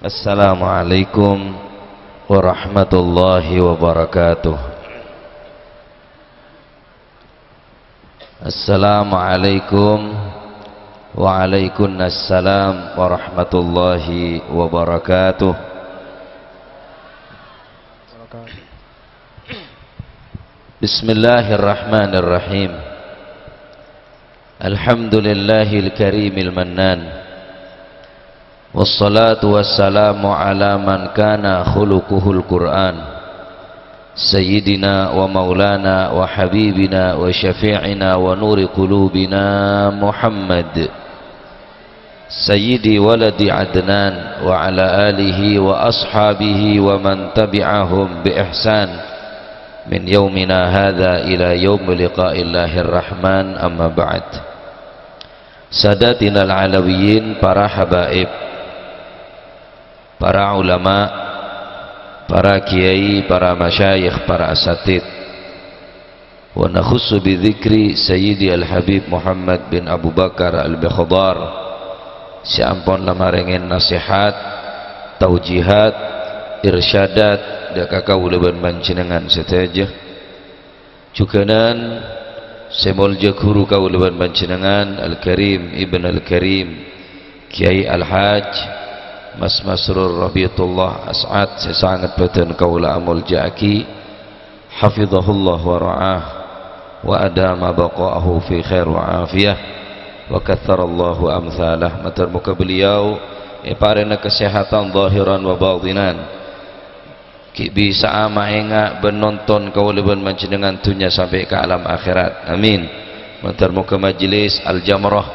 Assalamualaikum warahmatullahi wabarakatuh. Assalamualaikum waalaikumsalam warahmatullahi wabarakatuh. Bismillahirrahmanirrahim. Alhamdulillahil karimil mannan. Wassalatu wassalamu ala man kana khuluquhul Qur'an Sayyidina wa maulana wa habibina wa syafi'ina wa nuri qulubina Muhammad Sayyidi waladi Adnan wa ala alihi wa ashabihi wa man tabi'ahum bi ihsan min yaumina hadha ila yaumi liqa'illahir rahman amma ba'd. Sadatina al-alawiyin, para habaib, para ulama, para kiai, para masyayikh, para asatid, wa nakhussu bi dzikri Sayyidi Al-Habib Muhammad bin Abu Bakar Al-Bikhdar, si ampun lamarengen nasihat, taujihat, irsyadat da kakawulaban panjenengan setajah jukanan semolja guru kawulaban panjenengan Al-Karim Ibn Al-Karim Kiai Al-Haj Mas Masrur Rabiatullah As'ad, sesangat badan kaula amul jaki hafizahullah wa ra'ah wa adama baqa'ahu fi khair wa afiyah wa katharallahu amthalah. Matur muka beliau parena kesehatan zahiran wa batinan, ki bisa amaenga benonton kaula panjenengan dunya sampai ke alam akhirat, amin. Matur muka majlis al-jamrah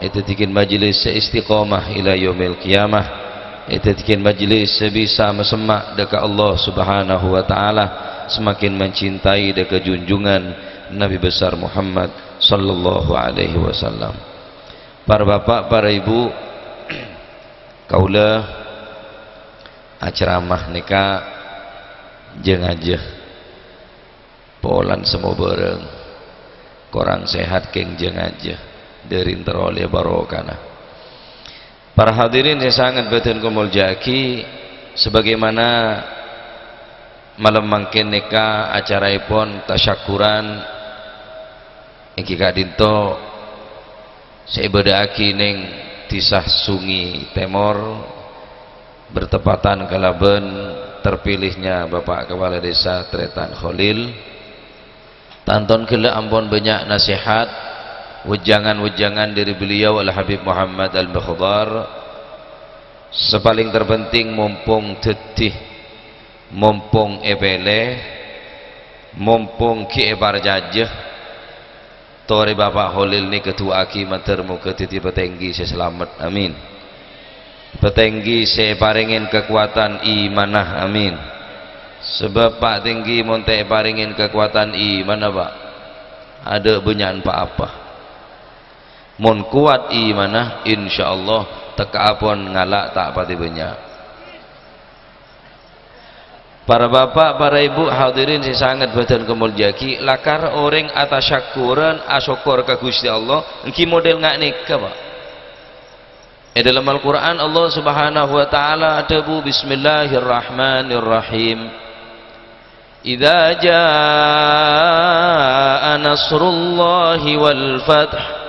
itu bikin majlis seistiqamah ila yaumil qiyamah, itu bikin majlis sebisa mesemak dekat Allah Subhanahu wa taala, semakin mencintai dekat junjungan Nabi besar Muhammad sallallahu alaihi wasallam. Para bapak, para ibu, kaula aceramah nika jeung aja polan semua bareng korang sehat keng jeung aja dari teroleh barokana. Para hadirin yang sangat batin kumul jaki, sebagaimana malam mangkin neka acara ipon tasyakuran iki kadinto seibadaaki ning Tisah Sungi Temor, bertepatan kalaben terpilihnya Bapak Kepala Desa Tretan Khalil. Tanton kela ampun banyak nasihat, wejangan-wejangan dari beliau Al-Habib Muhammad Al-Bikhdar. Sepaling terpenting mumpung tetih, mumpung ebele, mumpung ki ebar jajah tori Bapak Khalil ni ketua aki mater muka titi petenggi seselamat, amin. Petenggi separingin kekuatan imanah, amin. Sebab Pak tinggi monte paringin kekuatan iman apa? Ada benyan pak apa? Mun kuat imanah insyaallah teka apun ngalak tak pati banyak. Para bapak, para ibu hadirin si sangat badan kemuljaki, lakar orang atas syakuran asyukur ke Gusti Allah engki model ngak nikah Pak. Dalam Al-Quran Allah Subhanahu wa taala ada bu bismillahirrahmanirrahim. Idza jaa nasrullahi wal fath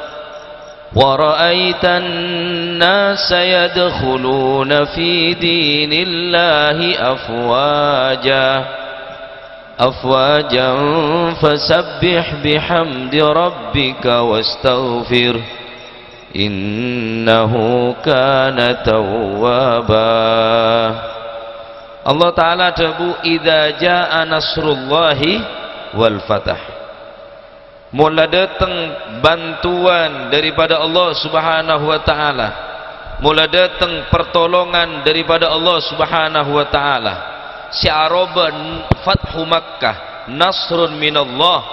وَرَأَيْتَ النَّاسَ يَدْخُلُونَ فِي دِينِ اللَّهِ أَفْوَاجًا فَسَبِّحْ بِحَمْدِ رَبِّكَ وَاسْتَغْفِرْهُ إِنَّهُ كَانَ تَوَّابًا. Allah Ta'ala dabu idza jaa nasrullahi wal fath, mula datang bantuan daripada Allah Subhanahu wa taala, mula datang pertolongan daripada Allah Subhanahu wa taala. Sya'araban fathu Makkah, nasrun minallah,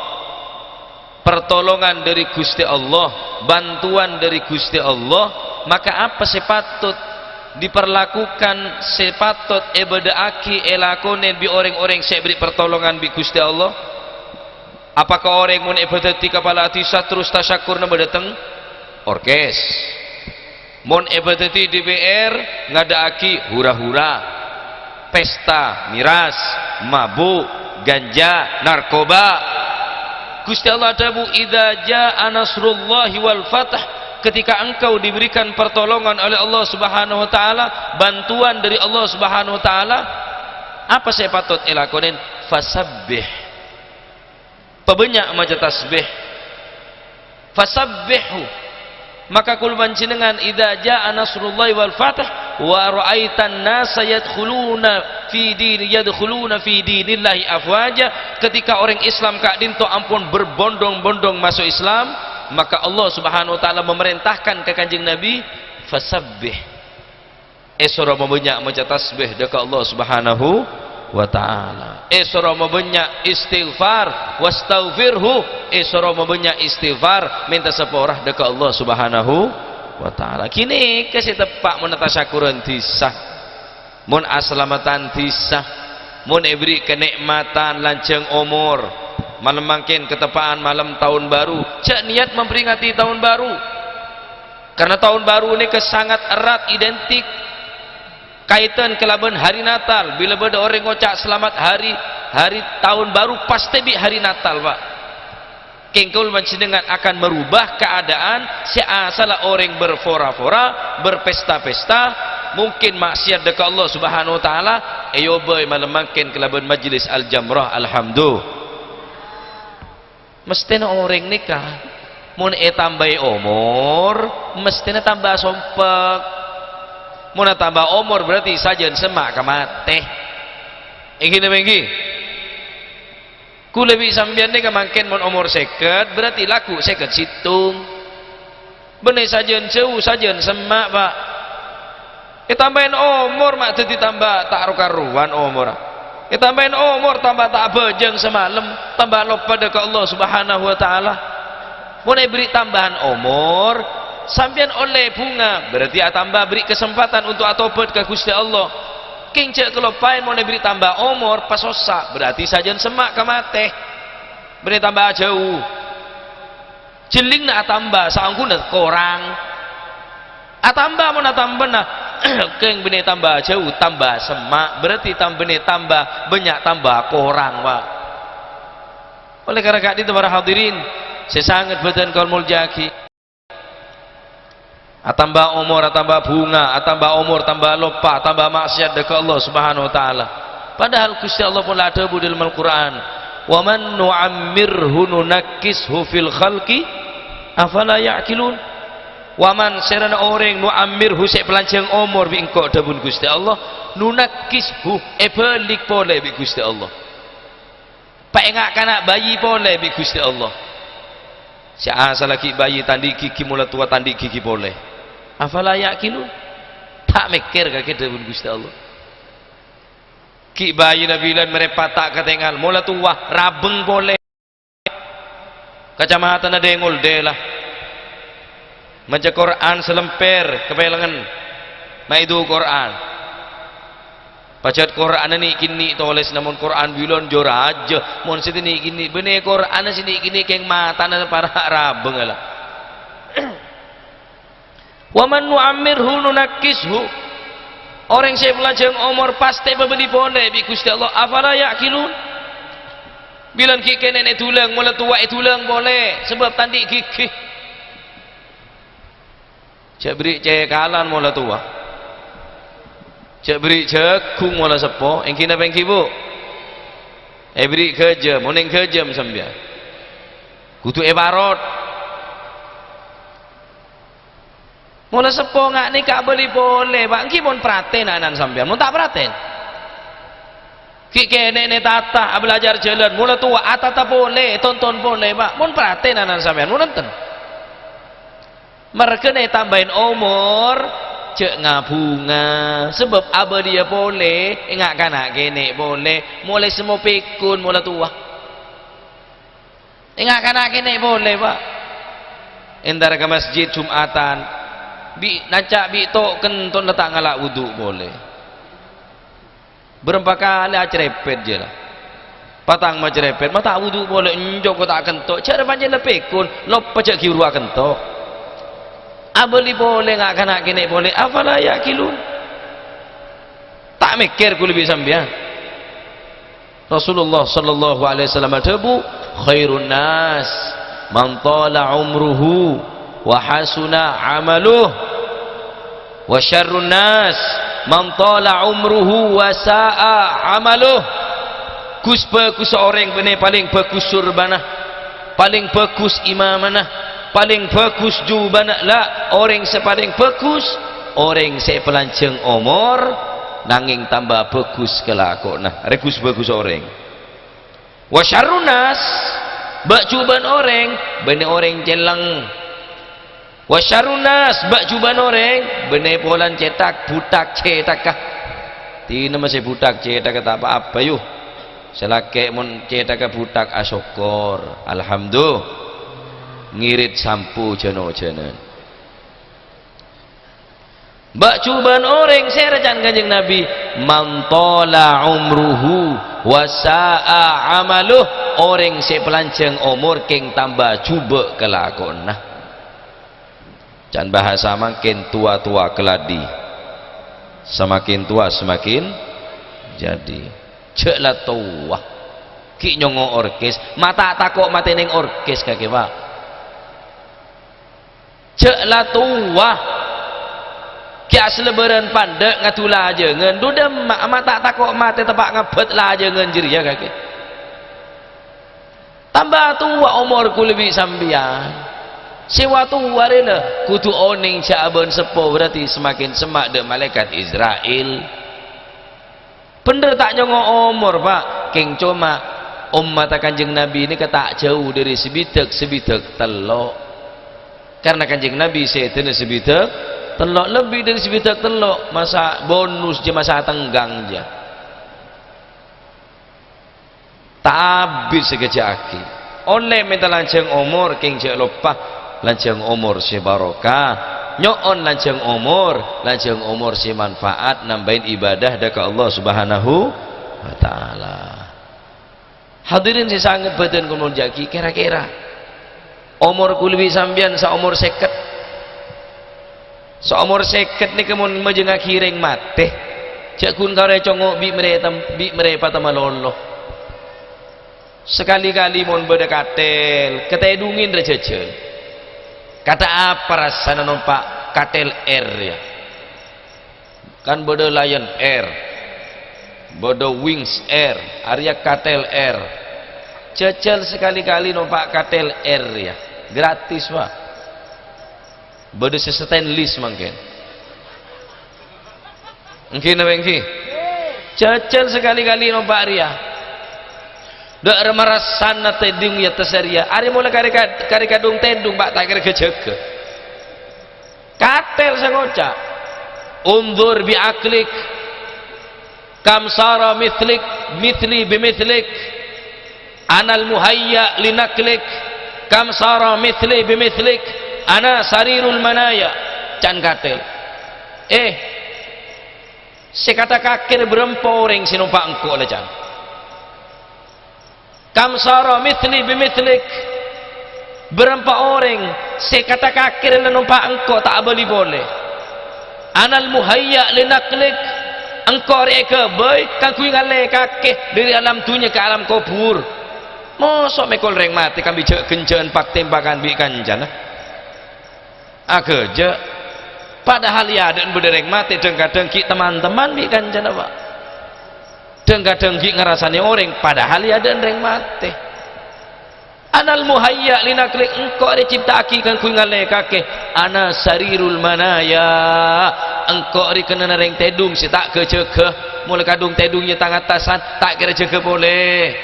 pertolongan dari Gusti Allah, bantuan dari Gusti Allah. Maka apa sepatut diperlakukan, sepatut ibadaki elakone bi orang-orang saya beri pertolongan bi Gusti Allah? Apakah orang mun ibadati kepala hati terus tasyakur nama datang orkes, mon ebadati DPR ngadaaki hura-hura, pesta miras, mabuk, ganja, narkoba. Gusti Allah dawu idza jaa nasrullahi wal fath, ketika engkau diberikan pertolongan oleh Allah Subhanahu wa taala, bantuan dari Allah Subhanahu wa taala, apa saya patut elakonin? Fasabbih, pebanyak maca tasbih. Fasabbihu, maka kul panjenengan idza jaa nasrullahi wal fath wa ra'aitan nasa yadkhuluna fi dinillahi afwaja, ketika orang Islam kak dinto ampun berbondong-bondong masuk Islam, maka Allah Subhanahu wa taala memerintahkan ke Kanjeng Nabi fasabbih, esora membanyak maca tasbih dekat Allah Subhanahu wa ta'ala, esora membanyak istighfar, wastaghfirhu, esora membanyak istighfar, minta sepurah dekat Allah Subhanahu wa ta'ala. Kini kasih tepak mun tasyakuran disah, mun aslamatan disah, mun ibri kenikmatan lanjeng umur, malam makin ketepaan malam tahun baru, cak niat memperingati tahun baru, karena tahun baru ini sangat erat identik kaitan kelaban hari Natal. Bila ada orang ngocak selamat hari tahun baru, pasti bi hari Natal, Pak. Kengkol dengan akan merubah keadaan seasalah orang berfora-fora, berpesta-pesta, mungkin maksiat dekat Allah Subhanahu wa taala. Ayo boy malam makin kelaban majlis al-jamrah, alhamdulillah. Mestinya orang nikah mun tambah umur, mestinya tambah sompek. Mun tambah umur berarti sajen semak kamate. Ingin mengi. Ku lebih sambian ni kemangkin mun umur seket berarti laku seket situng. Benih sajen jauh sajen semak, Pak. Tambahin umur mak jadi tambah tak karuan umur. Tambahin umur tambah tak bejeng semalam, tambah lupa dekat Allah Subhanahu wa taala. Mun beri tambahan umur, sampean oleh bunga, berarti tambah beri kesempatan untuk atobat ke Gusti Allah. King cek kelopain mau beri tambah umur pasosa, berarti sajen semak kamate. Beri tambah jauh. Jeling nak tambah, saangku nak korang. Tambah mau tambah nah. King beri tambah jauh, tambah semak, berarti tambah banyak tambah korang, Pak. Oleh karena itu para hadirin, saya sangat badan kaul muljaki. Tambah umur, tambah bunga, tambah umur, tambah lupa, tambah maksiat dekat Allah Subhanahu wa taala. Padahal Gusti Allah pun ada di dalam Al-Qur'an, "Wa man nu'ammirhu nunakkishu fil khalqi afala ya'qilun." Wa man serana orang nu'ammirhu sek pelanjang umur bi engko dawuh Gusti Allah, nunakkishu balik pole bi Gusti Allah. Paengak kanak bayi pole bi Gusti Allah. Siasa lagi bayi tandi gigi mula tua tandi gigi pole. Afala yaqilun, tak mikir kaki dawuh Gusti Allah. Ki bayi nabilan merepat tak ketengal mula tua rabeng boleh, kacamata na dengol delah maca Quran selemper kepelangan maidu Quran pacet Quran ni kini tulis namun Quran bilon jora aja mon sini kini bene Quran sini kini keng mata na para rabeng lah. Wa man nu'ammirhu nunakkishu, orang saya pelajang umur pasti membeli boleh bi Gusti Allah. Afala yaqilun, bilang ki nenek tulang mula tua tulang boleh sebab tandi gigi cek beri cekalan mula tua, cek beri cekung mula sepo engki na pengki bu beri kejam moning kejam sambian kutu ebarot mula sepo ngak ni kak beli boleh, Pak. Engki mon praten anan sampean, mon tak praten. Ki kene ne tata belajar jalan, mula tua atata boleh, tonton boleh, Pak. Mon praten anan sampean, mon nonton. Mereka ne tambahin umur, cek ngabunga, sebab aba dia boleh, ngak kanak kene boleh, mulai semua pikun mula tua. Ngak kanak kene boleh, Pak. Entar ke masjid Jumatan, bi nancak bi tok kenton letak ngalak wudu boleh. Berapa kali acerepet je lah. Patang macerepet, mata wudu boleh, njok ko tak kentok. Cara panjang lepekun, lop pacak kiru kentok. Abeli boleh ngak kanak kene boleh afala yakilun. Tak mikir ku lebih sampean. Rasulullah sallallahu alaihi wasallam berkata, khairun nas man tala umruhu wa hasuna amaluh wa syarrun nas man tala umruhu wa sa'a amaluh. Kus orang benar paling bagus surbanah, paling bagus imamanah, paling bagus jubanah lah. Orang sepaling bagus orang sepelanceng umur nanging tambah bagus kelakonah. Regus bagus orang. Wa syarrun nas bak juban orang benar orang celang. Wa syarrun nas bak juban orang benar polan cetak butak cetakah. Tina masih butak cetak tak apa-apa yuh. Selake mun cetak butak asyukur alhamdulillah ngirit sampu jeno-jenen bak cuban orang serajan kanjeng Nabi man tala umruhu wa sa'a amaluh. Orang sepelanceng umur king tambah cuba kelakon nah can bahasa makin tua-tua keladi semakin tua semakin jadi cek lah tua ki nyongo orkes mata takok mati neng orkes kaki pak cek lah tua ki asleberan pandek ngatula aja ngen duda mata takok mati tepak ngabet lah aja ngen jiri ya kaki tambah tua umurku lebih sambian sewa tua rela kutu oning caban sepo berarti semakin semak de malaikat Israel. Bener tak nyongo umur pak king cuma umat kanjeng Nabi ini ketak jauh dari sebidak telok karena kanjeng Nabi setan sebidak telok lebih dari sebidak telok masa bonus je masa tenggang je tak habis sekejaki oleh minta lanceng umur king cek lupa lanceng umur si barokah nyoon lanceng umur si manfaat nambahin ibadah dekat Allah subhanahu wa ta'ala. Hadirin si sangat badan kumun jaki kira-kira umurku lebih sambian seumur seket ni kemun majengak hiring mate cek kun kare congok bi mereka tamalolo sekali-kali mon berdekatel ketedungin rejecel kata apa rasanya numpak katel air ya kan bodo Lion Air bodo Wings Air Arya katel air cecel sekali-kali numpak katel air ya gratis pak bodo stainless mungkin apa cecel sekali-kali numpak Arya dak remarasan tedung ya tesaria ari mulai kari kadung tedung bak tak kira kejaga katel sangoca undur bi aklik kam sara mithli bimithlik anal muhayya linaklik kam sara mithli bimithlik ana sarirul manaya can katel sekata kakir berempo orang sinumpak engkau le can kam sara mithli bimithlik berempat orang sekata kakir lenumpak engkau tak boleh anal muhayya linaklik engkau reka boy kan kui ngale kakek dari alam dunia ke alam kubur mosok mekol reng mati kan bijak kencan pak tembakan bi kanjana kerja padahal ya ada berdereng mati dengka-dengki teman-teman bi kanjana pak dengka-dengki ngerasani orang padahal ya ada reng mati anal muhayya linaklik engkau diciptaki kan kui ngale kakek ana sarirul manaya engkau kena reng tedung si tak kejeke mulai kadung tedungnya tangan tasan tak kira jeke boleh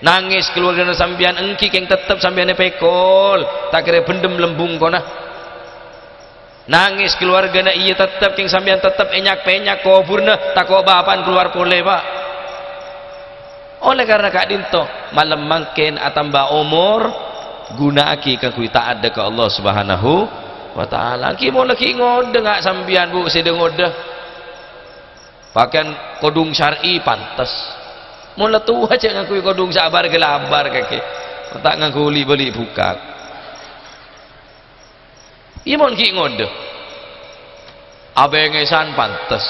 nangis keluarga sambian engki yang tetap sambian pekol tak kira bendem lembung kona nangis keluarga na iya tetap yang sambian tetap enyak penyak kuburna tak kau bapan keluar boleh pak oleh karena kak dinto malam mangken atamba umur guna aki kan kui taat ke Allah subhanahu wa ta'ala ki mau lagi ngode ngak sambian bu sedang ngode pakaian kodung syar'i pantas mula tu aja ngaku kodung sabar gelabar kaki tak ngaku beli buka Imon ki ngode. Abengesan pantes.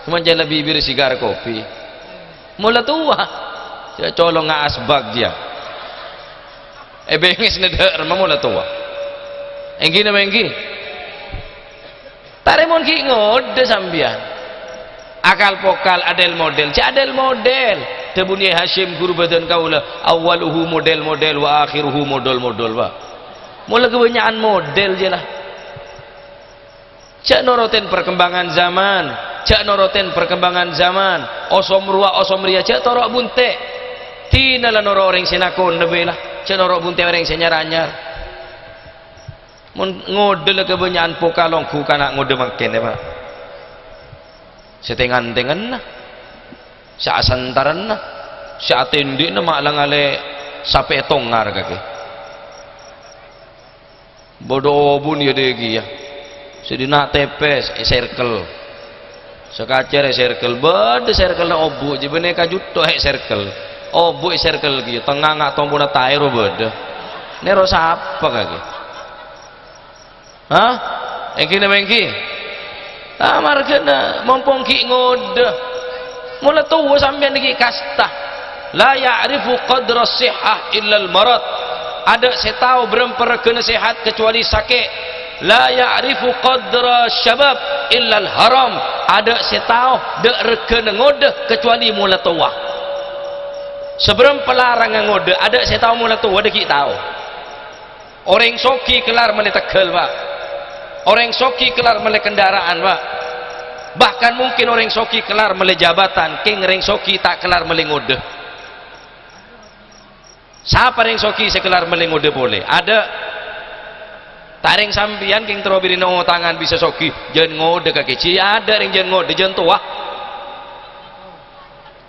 Cuma jalan bibir sigar kopi. Mula tua. Dia colong nga asbag dia. Benges neder mula tua. Enggi na menggi. Taremon ki ngode sambian. Akal pokal adel model. Cak adel model. Tebuni Hashim guru badan kaula. Awaluhu model-model wa akhiruhu model-model wa. Mula kebanyakan model je lah. Cak noroten perkembangan zaman, cak noroten perkembangan zaman. Osom ruah osom ria cak torok bunte. Tina lah noro orang senakon lebih lah. Cak norok bunte orang senyaranyar. Ngode lah kebanyakan pokalong ku kanak ngode makin ya pak. Setengan-tengan lah. Seasantaran lah. Seatindik lah maklang ale sampai tongar kaki. Bodoh bun ya degi ya. Sedina tepes circle. Sekacer circle bed circle na obu je bene ka jutto circle. Obu circle ki tengah ngak tombona tairo bed. Nero sapa kaki? Hah? Engki na mengki. Amar kena mompong ki ngode. Mula tuwa sampean iki kasta. La ya'rifu qadra sihah illa al-marad. Ada saya tahu berapa kena sehat kecuali sakit. La ya'rifu qadra syabab illa al-haram. Ada saya tahu dak rekena ngode kecuali mula tua. Sebelum pelarangan ngode ada saya tahu mula tua dak tahu. Orang soki kelar mele tekel pak. Orang soki kelar mele kendaraan pak. Bahkan mungkin orang soki kelar mele jabatan, king orang soki tak kelar mele ngode. Siapa yang soki sekelar mele ngode boleh? Ada. Taring sambian king terobiri no tangan bisa soki jen ngode kaki ci ada ring jen ngode jen tua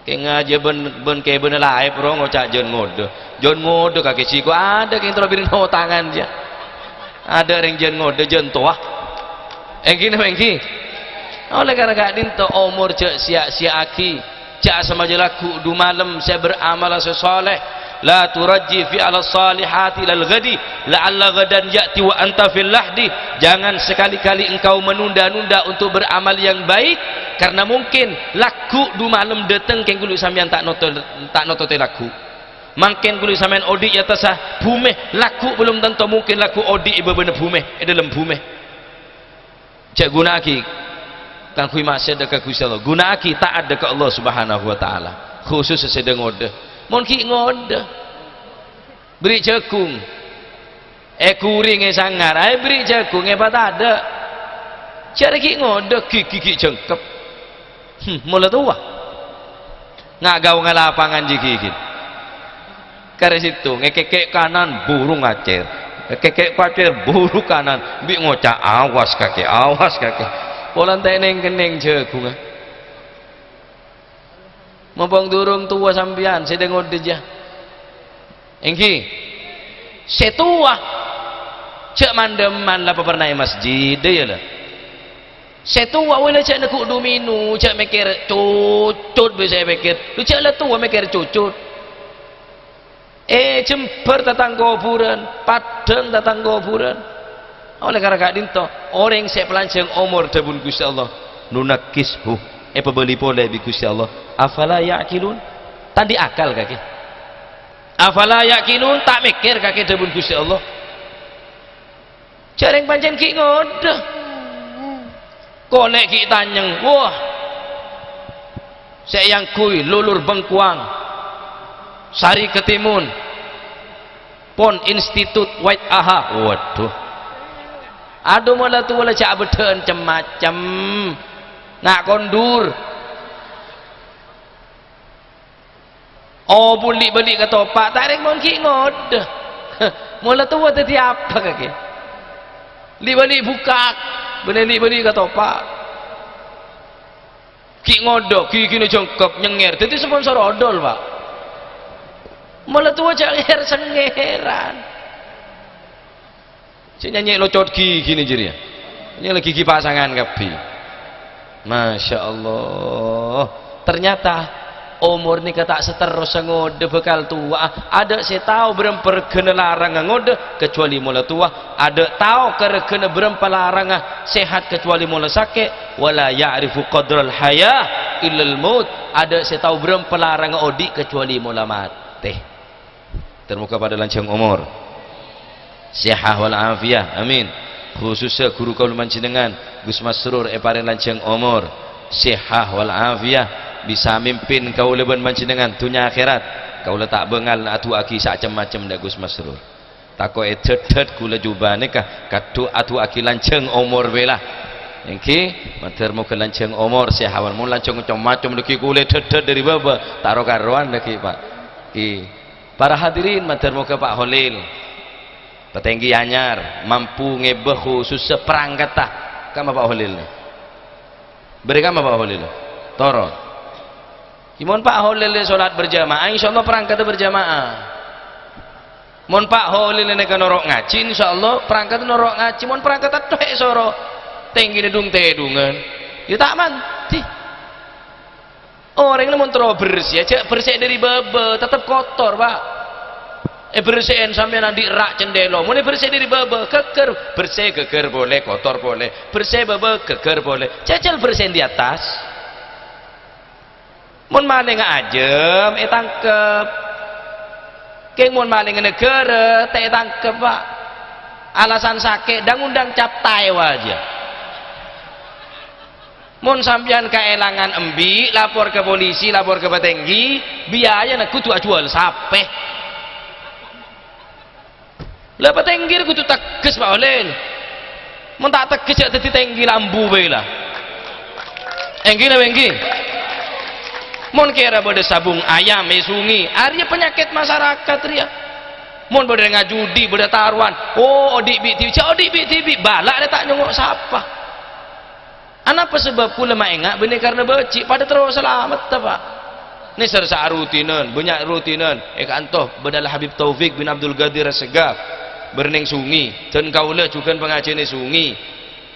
king aja ben ke ben lae pro ngocak jen ngode kaki ci ko ada king terobiri no tangan dia ada ring jen ngode jen tua engki oleh karena gak dinto umur cek sia-sia aki cak sama jelaku du malam saya beramal sesoleh. La turajji fi ala salihati lal ghadi la'alla ghadan ya'ti wa anta fil lahdi. Jangan sekali-kali engkau menunda-nunda untuk beramal yang baik karena mungkin laku du malam datang keng kulit sampean tak noto te laku. Mungkin kulit sampean odik ya tasah bumeh laku belum tentu mungkin laku odik iba bener bumeh dalam bumeh. Cak guna aki kan kui maksud dekat Gusti Allah. Guna aki taat dekat Allah Subhanahu wa taala. Khusus sedang ngode. Mon ki ngode beri cekung kuring sangar beri cekung pat ada cara ki ngode ki cengkep mula tua ngagau ngalapangan jiki kare situ ngekek kanan burung ngacer ngekek kacer burung kanan bi ngocak awas kaki polan teneng keneng cekung Mumpung durung tua sampean sedang ngode jah. Engki setua cek mandeman lah pernah masjid ya lah. Setua wala cek nak domino cek mikir cucut bisa mikir. Lu cek lah tua mikir cucut. Jemper datang kuburan, padang datang kuburan. Oleh karena gak dinto orang saya pelancong umur debun Gusti Allah nunakishu. Pebeli boleh bi Gusti Allah. Afala yaqilun? Tadi akal kaki. Afala yaqilun tak mikir kaki debun Gusti Allah. Jareng pancen ki ngode. Kolek ki tanyeng. Wah. Saya yang kui lulur Bengkuang. Sari Ketimun. Pon Institut White Aha. Waduh. Aduh malah tu wala cak beden macam nak kondur beli ke topak tarik mungkin ngode mula tua tadi apa kaki beli buka beli ke topak ki ngodo ki kini jengkep nyenger tadi sponsor odol pak mula tua cenger sengeran si nyanyi locot gini jadi ya ini lagi gigi pasangan kapi. Masya Allah ternyata umur ni kata seterus ngode bekal tua. Ada saya tahu beremper kena larang ngode kecuali mula tua. Ada tahu kena beremper larang sehat kecuali mula sakit. Wala ya'rifu qadral haya illal maut. Ada saya tahu beremper larang odi kecuali mula mati. Termuka pada lancang umur. Sihat wal afiyah. Amin. Khususnya guru kaul mancinengan Gus Masrur paring lancang umur. Sihat wal afiyah. Bisa mimpin kau leban mancinengan dunia akhirat. Kau letak bengal atu aki macam-macam dah Gus Masrur. Tako etet kula jubane kah kadu atu aki lanceng umur bela. Engki mater mo lanceng umur sehawan mo lanceng macam-macam leki kule etet dari baba taro karuan leki Pak. Ki para hadirin mater mo ke Pak Holil. Petenggi anyar mampu ngebeh khusus seperangkat tah. Kama Pak Holil ni. Beri kama Pak Holil. Toro. Mohon Pak Holil solat berjamaah, insyaallah perangkat berjamaah. Mohon Pak Holil ini kan norok ngaji, insyaallah perangkat norok ngaji. Mohon perangkat atuh soro, tinggi nedung tedungan. Ya tak manti. Orang ini mau terus bersih, aja bersih dari bebe, tetap kotor Pak. Bersihin sampai nanti rak cendelo. Mau bersih dari bebe, keker, bersih keker boleh, kotor boleh, bersih bebe, keker boleh. Cecil bersihin di atas. Mun maling ajem tangkep keng mun maling negara tangkep Pak alasan sakit dan undang captai aja mun sampean keelangan embi lapor ke polisi lapor ke petenggi biaya nak kutu jual sape lah petenggi kutu teges Pak Olin mun tak teges ya tadi tenggi lambu bela enggi na enggi mon kira pada sabung ayam sungi arya penyakit masyarakat ria mon pada ngajudi pada taruhan oh odik bi tibi odik bi tibi balak dia tak nyongok siapa apa sebab pula maenga benih karena becik pada terus selamat Pak ni sersa rutinan banyak rutinan kantoh badalah Habib Taufik bin Abdul Qadir Segaf berneng sungi dan kaula juga pengajian sungi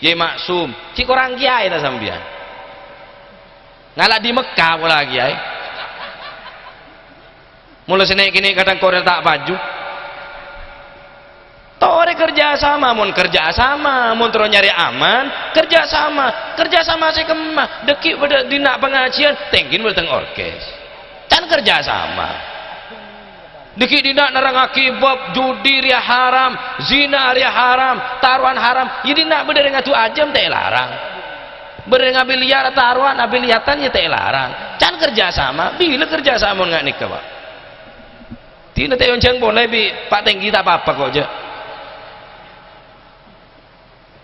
ye maksum cik orang kiai tak sambian ngalah di Mekah pula lagi ay mulai senek kini kadang korel tak baju tore kerja sama mun kerja sama mun terus nyari aman kerja sama saya kemah dekik pada dina pengajian tengkin berteng orkes kan kerja sama dekik dina narang akibat judi ria haram zina ria haram taruhan haram jadi nak berdiri ngatu ajam tak larang berengambil liar taruhan ambil lihatannya tak larang can kerjasama bila kerjasama nggak nikah Pak tina tak yang boleh bi Pak Tenggi tak apa-apa kok aja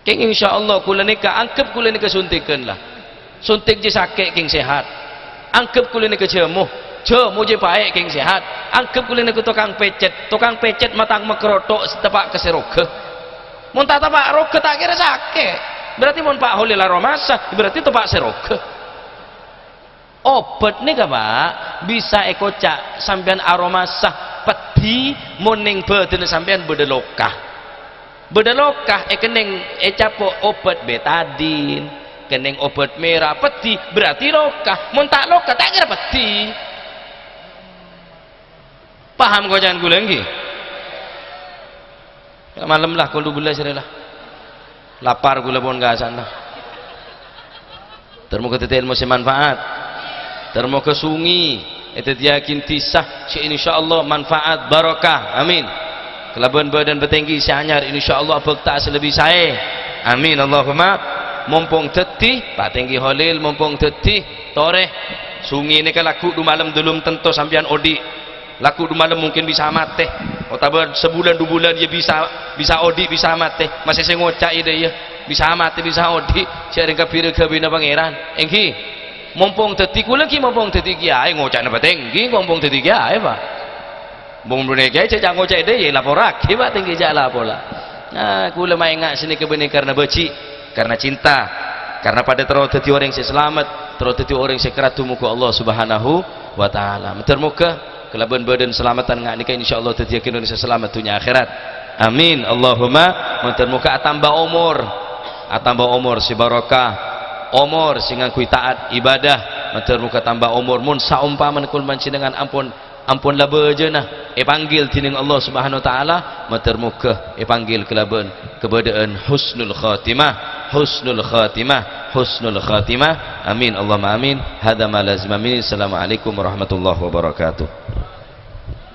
keng insyaallah kula nikah angkep kula nikah suntikan lah suntik je sakit keng sehat angkep kula nikah jemuh je baik keng sehat angkep kula nikah tukang pecet matang mekrotok setepak keseroke mun tak tapak roke tak kira sakit berarti mohon Pak Holil aromasa berarti itu Pak seroke obat nih Pak bisa ekocak sampean aromasa peti moning badan sampean bedelokah keneng capo obat betadin keneng obat merah peti berarti lokah mohon tak lokah tak kira peti paham kau jangan gula lagi malam lah kalau bulan lah lapar gula pun gak sana termuka tete ilmu semanfaat termuka sungi itu dia kintisah insyaallah manfaat barakah amin kelaban badan bertinggi seanyar insyaallah bekta selebih saya amin Allahumma mumpung tetih Pak Tenggi Holil mumpung tetih toreh sungi ini kan laku du malam belum tentu sampean odi laku du malam mungkin bisa mati otabar sebulan 2 bulan dia bisa odi bisa mati masih saya ngocak ide ya bisa mati bisa odi sharing kabir kabina pangeran engki mumpung teti kula ki mumpung teti kiai ngocak napa Tenggi mumpung teti kiai Pak mumpung kiai cak ngocak ide ya laporak Pak Tenggi jak lapola nah kula maenga sini kebene karena beci karena cinta karena pada terus teti orang yang selamat terus teti orang yang keratu muka Allah Subhanahu wa taala termuka kelaban badan selamatan ngak nikah insyaallah tadi yakin Indonesia selamat dunia akhirat amin Allahumma mantan muka atambah umur si barakah umur sing ngangkui taat ibadah matur muka tambah umur mun saumpama kun panjenengan ampun laba je nah panggil tining Allah Subhanahu wa taala matur muka panggil kelaban kebadaan husnul khatimah amin Allahumma amin hadza ma lazima min. Assalamualaikum warahmatullahi wabarakatuh.